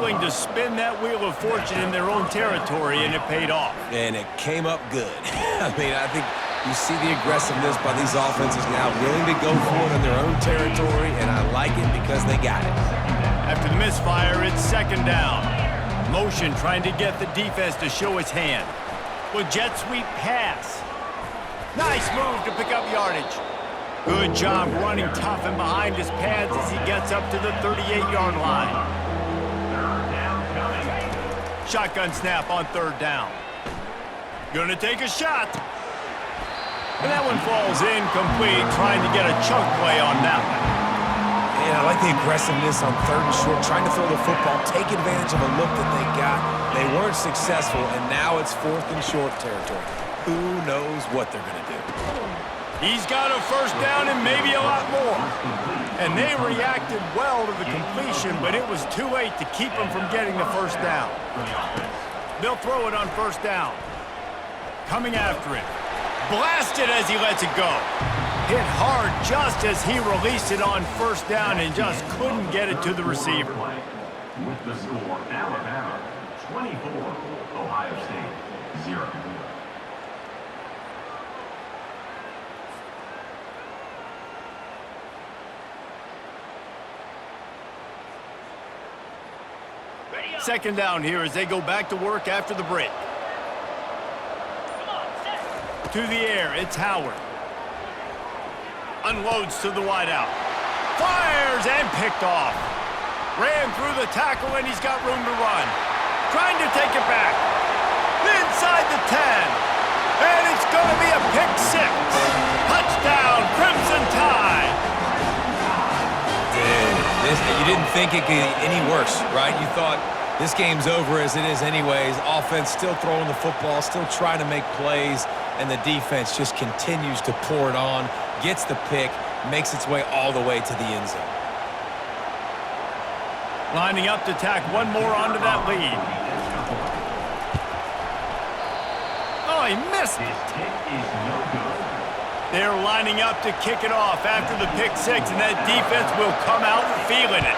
willing to spin that wheel of fortune in their own territory, and it paid off. And it came up good. I mean, I think you see the aggressiveness by these offenses now, willing to go for it in their own territory, and I like it because they got it. After the misfire, it's second down. Motion trying to get the defense to show its hand. With jet sweep pass. Nice move to pick up yardage. Good job running tough and behind his pads as he gets up to the 38-yard line. Shotgun snap on third down. Gonna take a shot. And that one falls incomplete, trying to get a chunk play on that one. And I like the aggressiveness on third and short, trying to throw the football, take advantage of a look that they got. They weren't successful, and now it's fourth and short territory. Who knows what they're going to do? He's got a first down and maybe a lot more. And they reacted well to the completion, but it was too late to keep them from getting the first down. They'll throw it on first down. Coming after it. Blasted as he lets it go. Hit hard just as he released it on first down and just couldn't get it to the receiver. With the score, Alabama 24, Ohio State 0. Second down here as they go back to work after the break. To the air, it's Howard. Unloads to the wideout. Fires and picked off. Ran through the tackle and he's got room to run. Trying to take it back. Inside the 10. And it's going to be a pick six. Touchdown, Crimson Tide. You didn't think it could get any worse, right? You thought this game's over as it is anyways. Offense still throwing the football, still trying to make plays, and the defense just continues to pour it on, gets the pick, makes its way all the way to the end zone. Lining up to tack one more onto that lead. Oh, he missed it. They're lining up to kick it off after the pick six, and that defense will come out feeling it.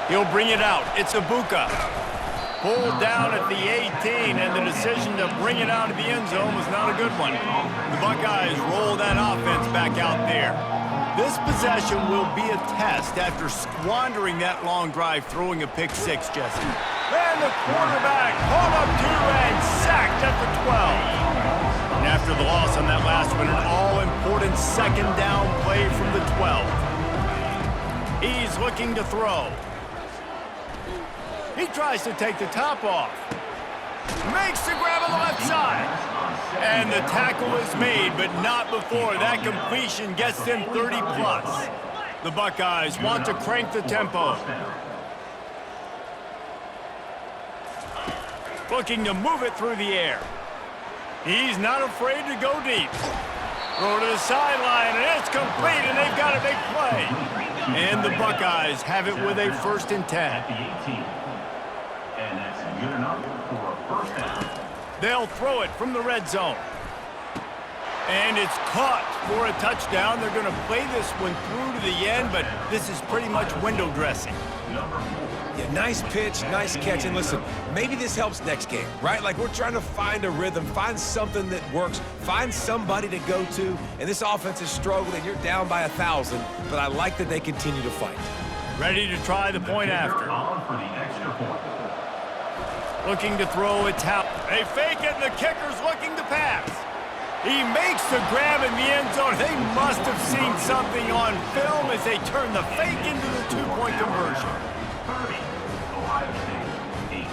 He'll bring it out. It's Ibuka. Pulled down at the 18, and the decision to bring it out of the end zone was not a good one. The Buckeyes roll that offense back out there. This possession will be a test after squandering that long drive throwing a pick six, Jesse. And the quarterback caught up to and sacked at the 12. And after the loss on that last one, an all-important second down play from the 12. He's looking to throw. He tries to take the top off. Makes the grab on the left side. And the tackle is made, but not before that completion gets them 30+. The Buckeyes want to crank the tempo. Looking to move it through the air. He's not afraid to go deep. Throw to the sideline, and it's complete, and they've got a big play. And the Buckeyes have it with a 1st and 10. And that's good enough for a first down. They'll throw it from the red zone. And it's caught for a touchdown. They're going to play this one through to the end, but this is pretty much window dressing. Yeah, nice pitch, nice catch. And listen, maybe this helps next game, right? Like we're trying to find a rhythm, find something that works, find somebody to go to. And this offense is struggling. You're down by 1,000, but I like that they continue to fight. Ready to try the point after. On for the extra point. Looking to throw, it's out. They fake it, and the kicker's looking to pass. He makes the grab in the end zone. They must have seen something on film as they turn the fake into the two-point conversion. 30, Ohio State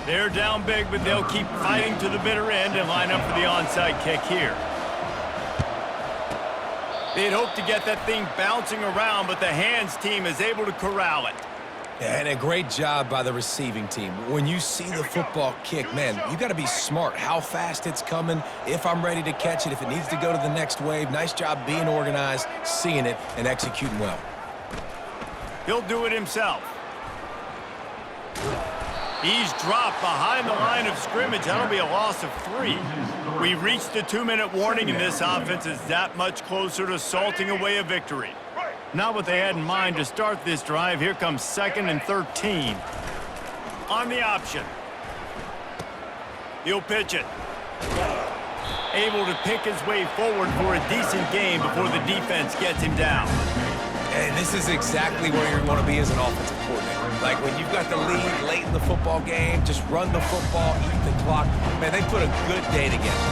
8. They're down big, but they'll keep fighting to the bitter end and line up for the onside kick here. They'd hoped to get that thing bouncing around, but the hands team is able to corral it. Yeah, and a great job by the receiving team. When you see the football kick, man, you got to be smart how fast it's coming, if I'm ready to catch it, if it needs to go to the next wave. Nice job being organized, seeing it, and executing well. He'll do it himself. He's dropped behind the line of scrimmage. That'll be a loss of 3. We've reached the 2-minute warning, and this offense is that much closer to salting away a victory. Not what they had in mind to start this drive. Here comes 2nd and 13. On the option. He'll pitch it. Able to pick his way forward for a decent game before the defense gets him down. And this is exactly where you want to be as an offensive coordinator. Like when you've got the lead late in the football game, just run the football, eat the clock. Man, they put a good day together.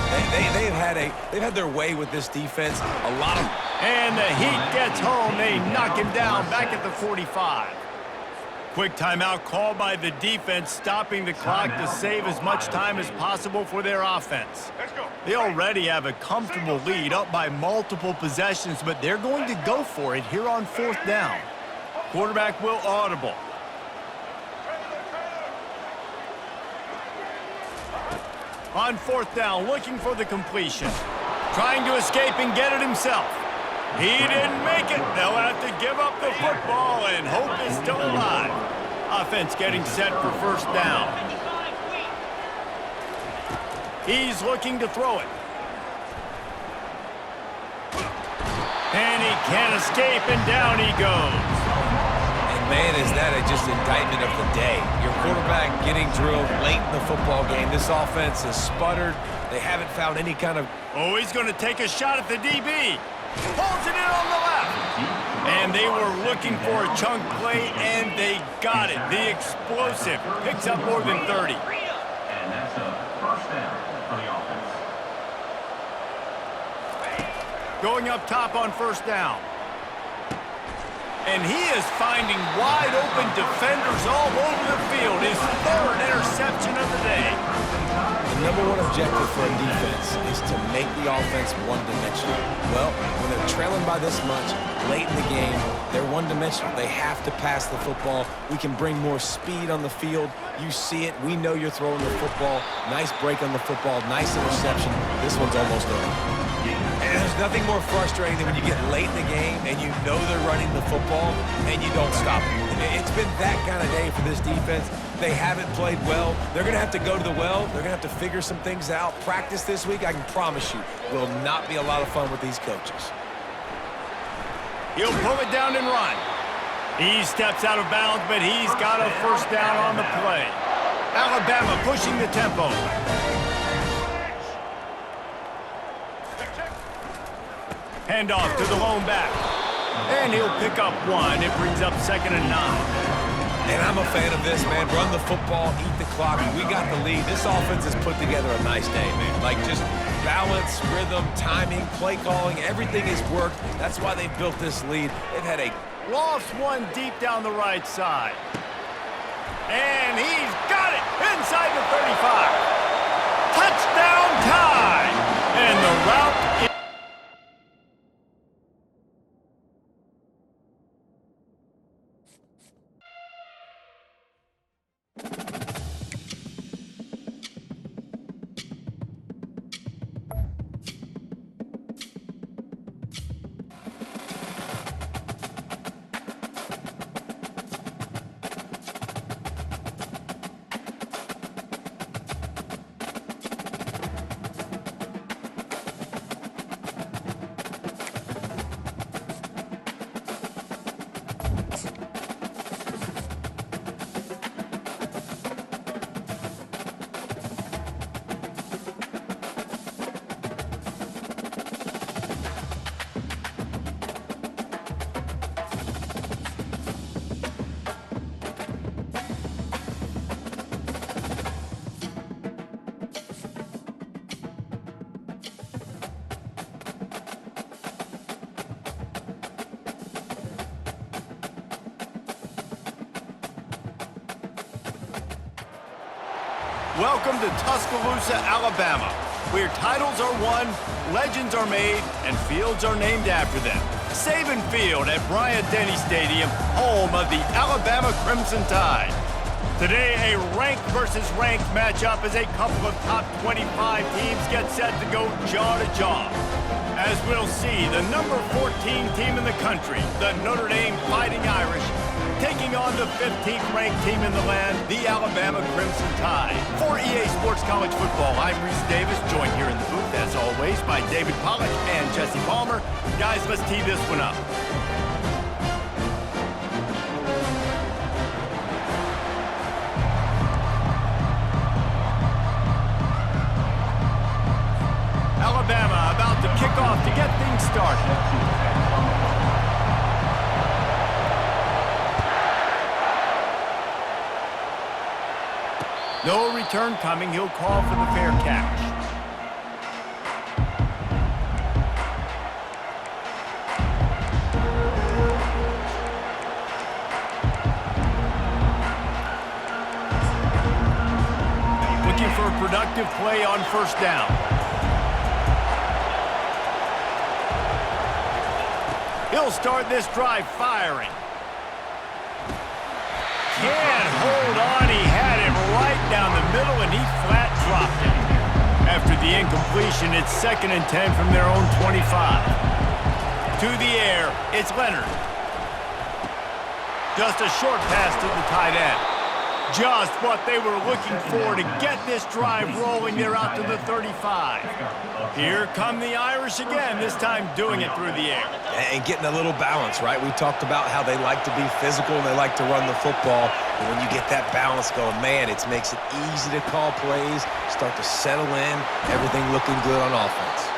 They've had their way with this defense. A lot of. And the Heat gets home. They knock him down back at the 45. Quick timeout called by the defense, stopping the clock to save as much time as possible for their offense. They already have a comfortable lead, up by multiple possessions, but they're going to go for it here on 4th down. Quarterback will audible. On 4th down, looking for the completion. Trying to escape and get it himself. He didn't make it. They'll have to give up the football, and hope is still alive. Offense getting set for 1st down. He's looking to throw it. And he can't escape, and down he goes. And man, is that just indictment of the day. Your quarterback getting drilled late in the football game. This offense has sputtered. They haven't found any kind of... Oh, he's going to take a shot at the DB. Pulls it in on the left. And they were looking for a chunk play, and they got it. The explosive picks up more than 30. And that's a 1st down for the offense. Going up top on 1st down. And he is finding wide open defenders all over the field. His 3rd interception of the day. The #1 objective for a defense is to make the offense one-dimensional. Well, when they're trailing by this much, late in the game, they're one-dimensional. They have to pass the football. We can bring more speed on the field. You see it. We know you're throwing the football. Nice break on the football. Nice interception. This one's almost over. And there's nothing more frustrating than when you get late in the game and you know they're running the football and you don't stop it. It's been that kind of day for this defense. They haven't played well. They're going to have to go to the well. They're going to have to figure some things out. Practice this week, I can promise you, will not be a lot of fun with these coaches. He'll pull it down and run. He steps out of bounds, but he's got a 1st down on the play. Alabama pushing the tempo. Handoff to the lone back. And he'll pick up 1. It brings up 2nd and 9. And I'm a fan of this, man. Run the football, eat the clock. We got the lead. This offense has put together a nice day, man. Like just balance, rhythm, timing, play calling, everything has worked. That's why they built this lead. They've had a lost 1 deep down the right side. And he's got it inside the 35. Touchdown time. And the route is... Welcome to Tuscaloosa, Alabama, where titles are won, legends are made, and fields are named after them. Saban Field at Bryant-Denny Stadium, home of the Alabama Crimson Tide. Today, a ranked versus ranked matchup as a couple of top 25 teams get set to go jaw to jaw. As we'll see, the number 14 team in the country, the Notre Dame Fighting Irish, taking on the 15th-ranked team in the land, the Alabama Crimson Tide. For EA Sports College Football, I'm Reese Davis, joined here in the booth, as always, by David Pollack and Jesse Palmer. Guys, let's tee this one up. Alabama about to kick off to get things started. No return coming. He'll call for the fair catch. Looking for a productive play on first down. He'll start this drive firing. Can't hold on. He had it right down the middle, and he flat dropped it. After the incompletion, it's 2nd and 10 from their own 25. To the air, it's Leonard. Just a short pass to the tight end. Just what they were looking for to get this drive rolling. They're out to the 35. Here come the Irish again, this time doing it through the air. And getting a little balance, right? We talked about how they like to be physical and they like to run the football. And when you get that balance going, man, it makes it easy to call plays, start to settle in, everything looking good on offense.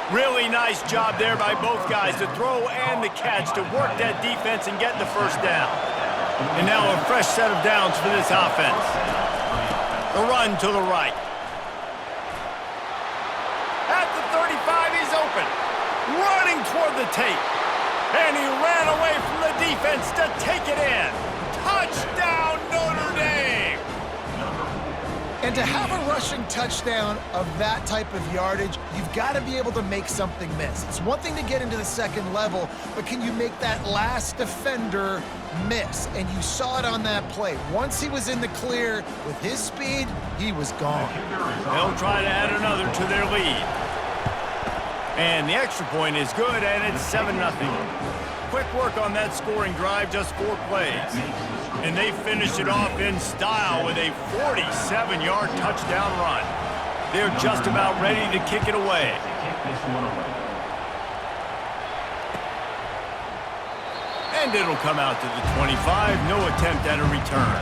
Really nice job there by both guys, the throw and the catch, to work that defense and get the first down. And now a fresh set of downs for this offense. The run to the right. At the 35, he's open. Running toward the tape. And he ran away from the defense to take it in. Touchdown, Notre Dame! And to have a rushing touchdown of that type of yardage, you've got to be able to make something miss. It's one thing to get into the second level, but can you make that last defender miss? And you saw it on that play. Once he was in the clear with his speed, he was gone. They'll try to add another to their lead. And the extra point is good, and it's 7-0. Quick work on that scoring drive, just 4 plays. And they finish it off in style with a 47-yard touchdown run. They're just about ready to kick it away. And it'll come out to the 25. No attempt at a return.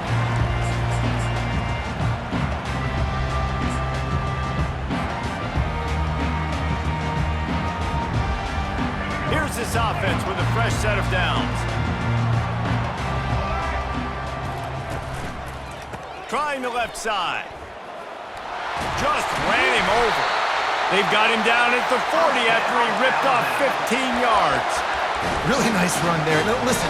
Here's this offense with a fresh set of downs. Trying the left side. Just ran him over. They've got him down at the 40 after he ripped off 15 yards. Really nice run there. Now, listen,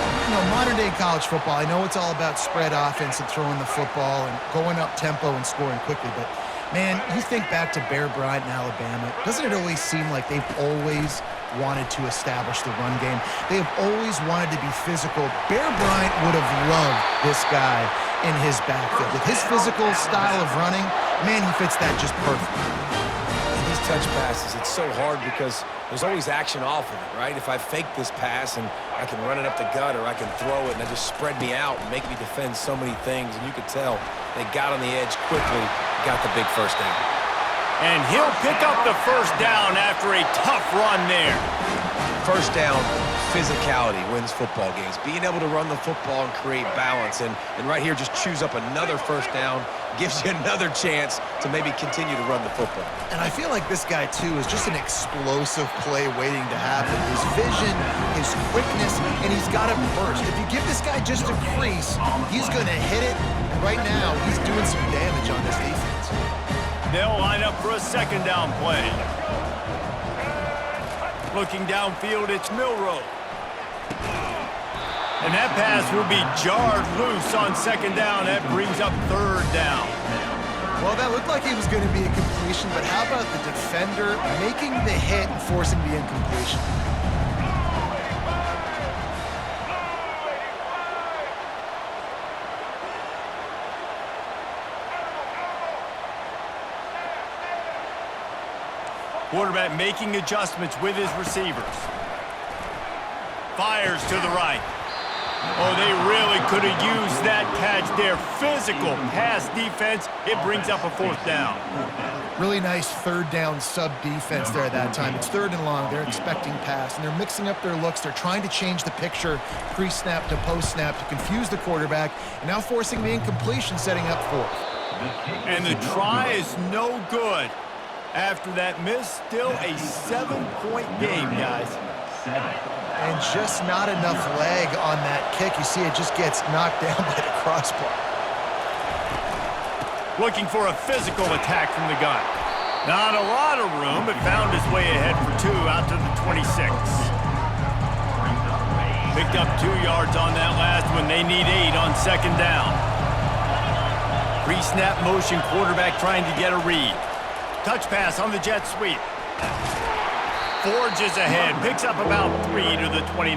modern-day college football, I know it's all about spread offense and throwing the football and going up tempo and scoring quickly, but, man, you think back to Bear Bryant in Alabama, doesn't it always seem like they've always wanted to establish the run game? They have always wanted to be physical. Bear Bryant would have loved this guy in his backfield. With his physical style of running, man, he fits that just perfectly. And these touch passes, it's so hard because there's always action off of it, right? If I fake this pass and I can run it up the gut or I can throw it and it just spread me out and make me defend so many things, and you could tell they got on the edge quickly, got the big first down. And he'll pick up the first down after a tough run there. First down, physicality wins football games. Being able to run the football and create balance. And right here, just choose up another first down, gives you another chance to maybe continue to run the football. And I feel like this guy, too, is just an explosive play waiting to happen. His vision, his quickness, and he's got it burst. If you give this guy just a crease, he's going to hit it. And right now, he's doing some damage on this defense. They'll line up for a second down play. Looking downfield, it's Milroe. And that pass will be jarred loose on second down. That brings up third down. Well, that looked like it was going to be a completion, but how about the defender making the hit and forcing the incompletion? Quarterback making adjustments with his receivers. Fires to the right. Oh, they really could have used that catch there. Physical pass defense. It brings up a 4th down. Really nice 3rd down sub defense there at that time. It's 3rd and long. They're expecting pass, and they're mixing up their looks. They're trying to change the picture pre-snap to post-snap to confuse the quarterback, and now forcing the incompletion, setting up 4th. And the try is no good. After that miss, still a 7-point game, guys. And just not enough leg on that kick. You see it just gets knocked down by the crossbar. Looking for a physical attack from the gun. Not a lot of room, but found his way ahead for 2 out to the 26. Picked up 2 yards on that last one. They need 8 on 2nd down. Pre-snap motion, quarterback trying to get a read. Touch pass on the jet sweep. Forges ahead, picks up about 3 to the 29.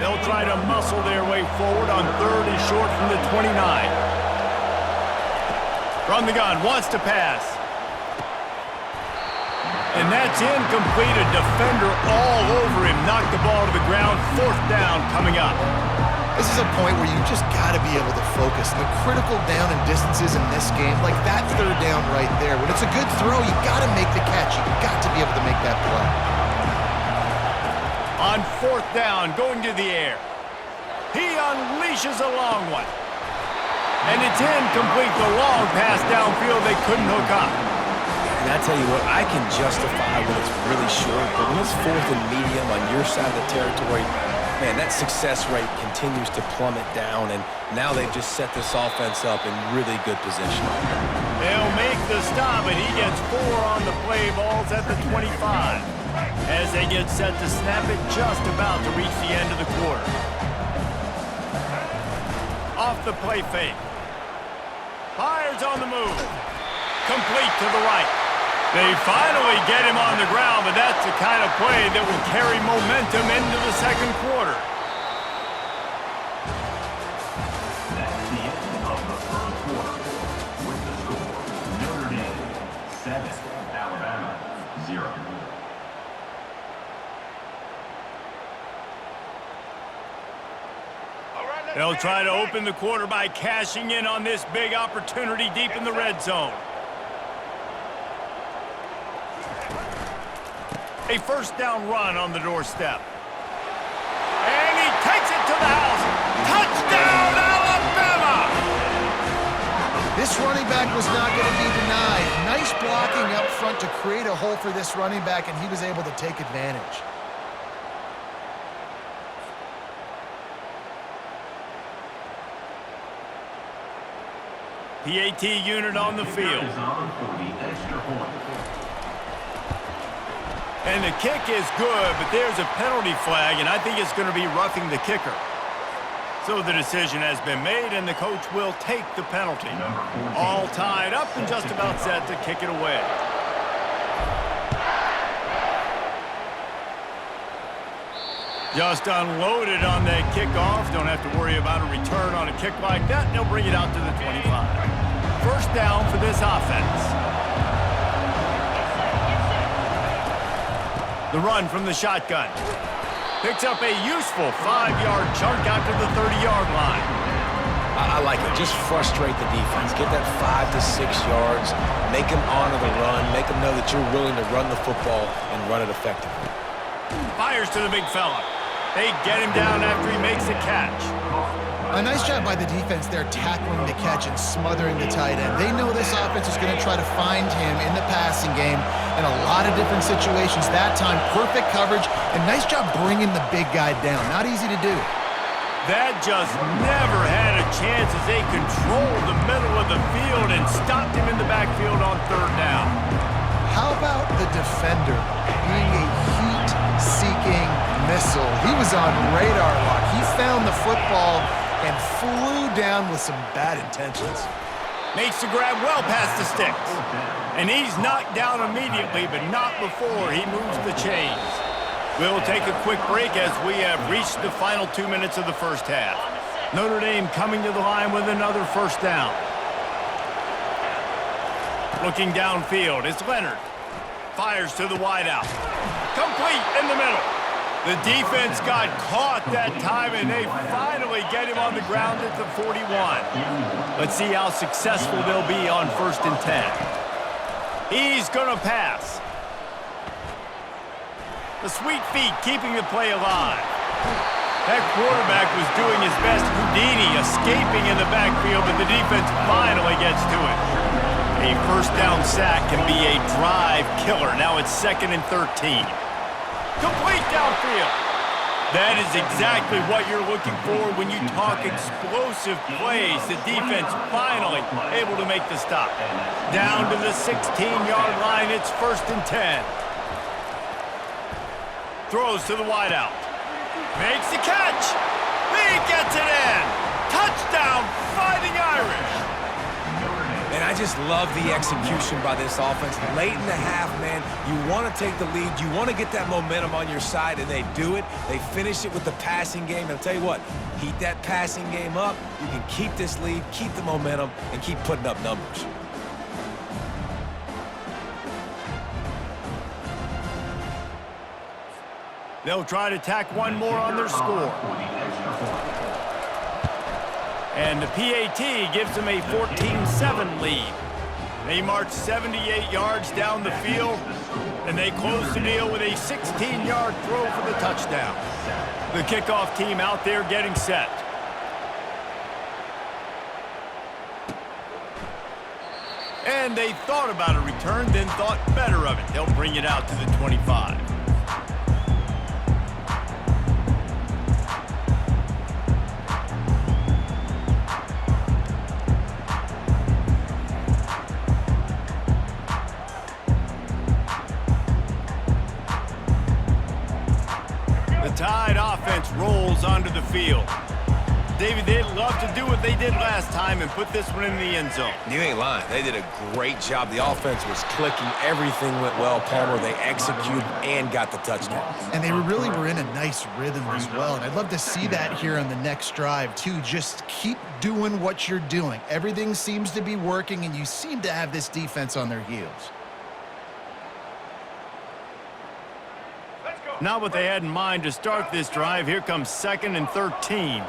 They'll try to muscle their way forward on 3rd and short from the 29. From the gun, wants to pass. And that's incomplete. A defender all over him. Knocked the ball to the ground. 4th down coming up. This is a point where you just got to be able to focus. The critical down and distances in this game, like that 3rd down right there. When it's a good throw, you got to make the catch. You got to be able to make that play. On 4th down, going to the air. He unleashes a long one. And it's incomplete. The long pass downfield, they couldn't hook up. And I tell you what, I can justify when it's really short, but when it's 4th and medium on your side of the territory, man, that success rate continues to plummet down, and now they've just set this offense up in really good position. They'll make the stop, and he gets 4 on the play balls at the 25. As they get set to snap it, just about to reach the end of the quarter. Off the play fake. Fires on the move. Complete to the right. They finally get him on the ground, but that's the kind of play that will carry momentum into the 2nd quarter. That's the end of the 1st quarter. With the score, Notre Dame 7, Alabama 0. They'll try to open the quarter by cashing in on this big opportunity deep in the red zone. A 1st down run on the doorstep. And he takes it to the house. Touchdown, Alabama! This running back was not going to be denied. Nice blocking up front to create a hole for this running back, and he was able to take advantage. PAT unit on the field. And the kick is good, but there's a penalty flag, and I think it's going to be roughing the kicker. So the decision has been made, and the coach will take the penalty. All tied up and just about set to kick it away. Just unloaded on that kickoff. Don't have to worry about a return on a kick like that. They'll bring it out to the 25. 1st down for this offense. The run from the shotgun. Picks up a useful 5-yard chunk out to the 30-yard line. I like it. Just frustrate the defense. Get that 5 to 6 yards. Make them honor the run. Make them know that you're willing to run the football and run it effectively. Fires to the big fella. They get him down after he makes a catch. A nice job by the defense there tackling the catch and smothering the tight end. They know this offense is going to try to find him in the passing game in a lot of different situations. That time, perfect coverage, and nice job bringing the big guy down. Not easy to do. That just never had a chance as they controlled the middle of the field and stopped him in the backfield on 3rd down. How about the defender being a heat-seeking missile? He was on radar lock. He found the football and flew down with some bad intentions. Makes the grab well past the sticks. And he's knocked down immediately, but not before he moves the chains. We'll take a quick break as we have reached the final 2 minutes of the 1st half. Notre Dame coming to the line with another 1st down. Looking downfield, it's Leonard. fires to the wideout. Complete in the middle. The defense got caught that time, and they finally get him on the ground at the 41. Let's see how successful they'll be on 1st and 10. He's going to pass. The sweet feet keeping the play alive. That quarterback was doing his best Houdini, escaping in the backfield, but the defense finally gets to it. A first down sack can be a drive killer. Now it's 2nd and 13. Complete downfield. That is exactly what you're looking for when you talk explosive plays. The defense finally able to make the stop. Down to the 16-yard line, it's 1st and 10. Throws to the wideout. Makes the catch. He gets it in. Touchdown, Fighting Irish. And I just love the execution by this offense. Late in the half, man, you want to take the lead. You want to get that momentum on your side, and they do it. They finish it with the passing game. And I'll tell you what, heat that passing game up. You can keep this lead, keep the momentum, and keep putting up numbers. They'll try to tack one more on their score. And the PAT gives them a 14-7 lead. They march 78 yards down the field, and they close the deal with a 16-yard throw for the touchdown. The kickoff team out there getting set. And they thought about a return, then thought better of it. They'll bring it out to the 25. Tide offense rolls onto the field. David, they'd love to do what they did last time and put this one in the end zone. You ain't lying. They did a great job. The offense was clicking. Everything went well, Palmer. They executed and got the touchdown. And they really were in a nice rhythm as well. And I'd love to see that here on the next drive, too. Just keep doing what you're doing. Everything seems to be working, and you seem to have this defense on their heels. Not what they had in mind to start this drive. Here comes 2nd and 13.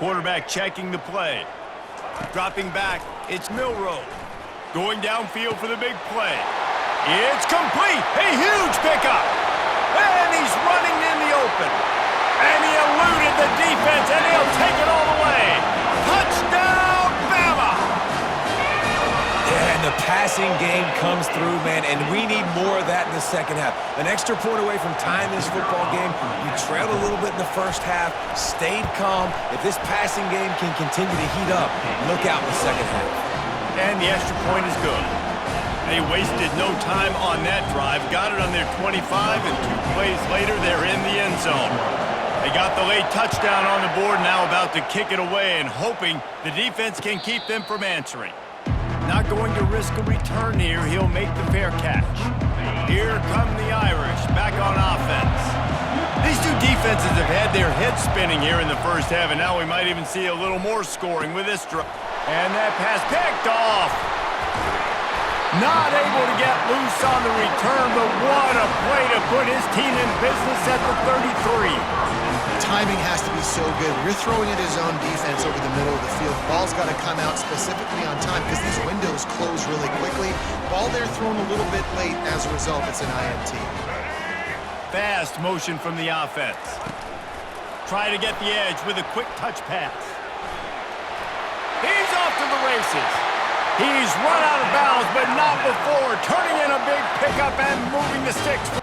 Quarterback checking the play. Dropping back, it's Milroe. Going downfield for the big play. It's complete. A huge pickup. And he's running in the open. And he eluded the defense, and he'll take it all the way. Touchdown, Bama! Yeah, and the passing game comes through, man, and we need more of that in the second half. An extra point away from tying this football game. You trailed a little bit in the first half, stayed calm. If this passing game can continue to heat up, look out in the second half. And the extra point is good. They wasted no time on that drive. Got it on their 25, and 2 plays later, they're in the end zone. They got the late touchdown on the board, now about to kick it away and hoping the defense can keep them from answering. Not going to risk a return here. He'll make the fair catch. Here come the Irish back on offense. These two defenses have had their heads spinning here in the first half, and now we might even see a little more scoring with this drive. And that pass picked off. Not able to get loose on the return, but what a play to put his team in business at the 33. Timing has to be so good. You're throwing at his own defense over the middle of the field. Ball's got to come out specifically on time because these windows close really quickly. Ball there thrown a little bit late. As a result, it's an INT. Fast motion from the offense. Try to get the edge with a quick touch pass. He's off to the races. He's run out of bounds, but not before turning in a big pickup and moving the sticks.